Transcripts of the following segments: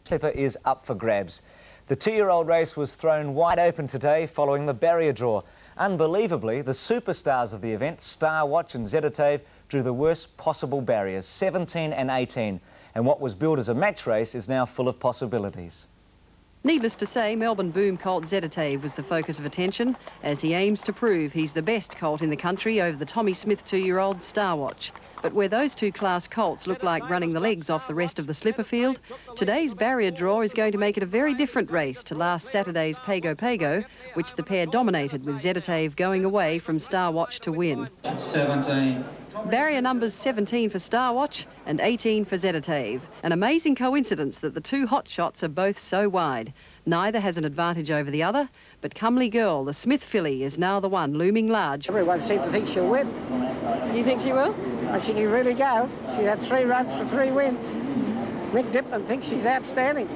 Slipper is up for grabs. The 2-year-old race was thrown wide open today following the barrier draw. Unbelievably, the superstars of the event, Star Watch and Zeditave, drew the worst possible barriers, 17 and 18. And what was billed as a match race is now full of possibilities. Needless to say, Melbourne boom colt Zeditave was the focus of attention as he aims to prove he's the best colt in the country over the Tommy Smith 2-year-old Star Watch. But where those two class colts look like running the legs off the rest of the slipper field, today's barrier draw is going to make it a very different race to last Saturday's Pago Pago, which the pair dominated with Zeditave going away from Star Watch to win. 17. Barrier numbers 17 for Star Watch and 18 for Zeditave. An amazing coincidence that the two hot shots are both so wide. Neither has an advantage over the other, but Comely Girl, the Smith filly, is now the one looming large. Everyone seems to think she'll win. You think she will? I think you really go. She had 3 runs for 3 wins. Mick Dipman thinks she's outstanding.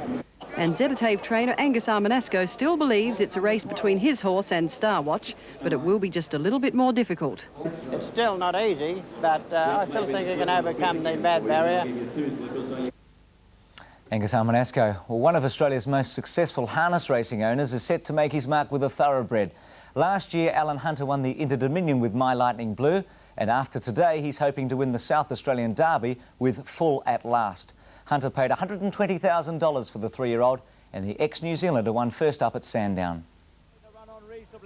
And Zeditave trainer Angus Armanasco still believes it's a race between his horse and Star Watch, but it will be just a little bit more difficult. It's still not easy, but I still think he can overcome the bad barrier. Angus Armanasco, well, one of Australia's most successful harness racing owners, is set to make his mark with a thoroughbred. Last year, Alan Hunter won the Inter-Dominion with My Lightning Blue, and after today, he's hoping to win the South Australian Derby with Full at Last. Hunter paid $120,000 for the 3-year-old, and the ex-New Zealander won first up at Sandown.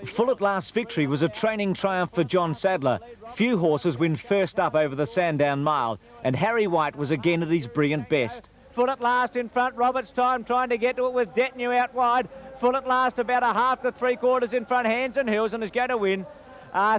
Full at Last victory was a training triumph for John Sadler. Few horses win first up over the Sandown Mile, and Harry White was again at his brilliant best. Full at Last in front, Roberts Time trying to get to it with Detnew out wide. Full at Last about a half to 3/4 in front, Hands and Hills, and is going to win.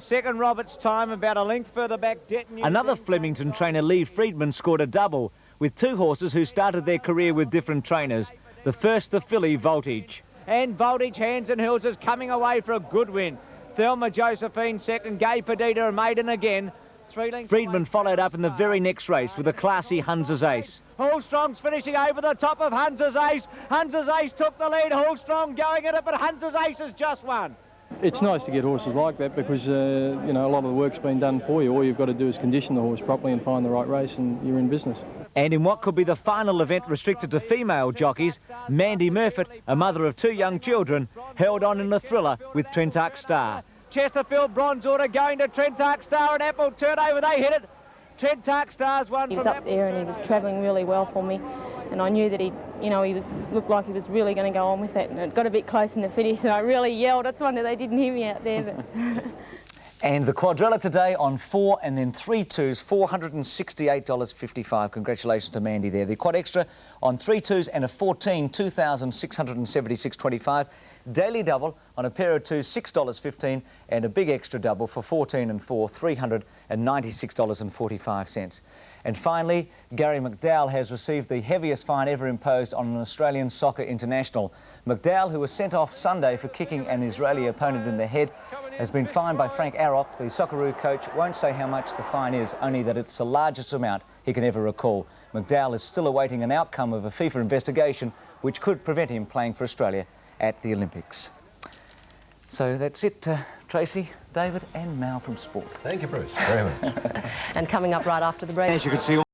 Second Roberts Time about a length further back, Detnew. Another Flemington trainer, Lee Friedman, scored a double with 2 horses who started their career with different trainers. The first, the filly, Voltage. And Voltage, Hands and Hills is coming away for a good win. Thelma Josephine second, Gay Perdita and Maiden again. Friedman followed up in the very next race with a classy Hunter's Ace. Hallstrong's finishing over the top of Hunter's Ace. Hunter's Ace took the lead, Hallstrong going at it, but Hunter's Ace has just won. It's nice to get horses like that because, you know, a lot of the work's been done for you. All you've got to do is condition the horse properly and find the right race and you're in business. And in what could be the final event restricted to female jockeys, Mandy Murfitt, a mother of 2 young children, held on in the thriller with Trentark Star. Chesterfield Bronze Order going to Trentark Star and Apple Turnover. They hit it. Trentark Star's one. He was up there and he was travelling really well for me, and I knew that he looked like he was really going to go on with it. And it got a bit close in the finish, and I really yelled. It's a wonder they didn't hear me out there. But And the quadrella today on 4 and then 3 twos, $468.55. Congratulations to Mandy there. The quad extra on 3 twos and a 14, $2,676.25. Daily double on a pair of twos, $6.15, and a big extra double for 14 and 4, $396.45. And finally, Gary McDowell has received the heaviest fine ever imposed on an Australian soccer international. McDowell, who was sent off Sunday for kicking an Israeli opponent in the head, has been fined by Frank Arop. The Socceroo coach won't say how much the fine is, only that it's the largest amount he can ever recall. McDowell is still awaiting an outcome of a FIFA investigation which could prevent him playing for Australia at the Olympics. So that's it, Tracy, David and Mal from Sport. Thank you, Bruce, very much. And coming up right after the break. As you can see,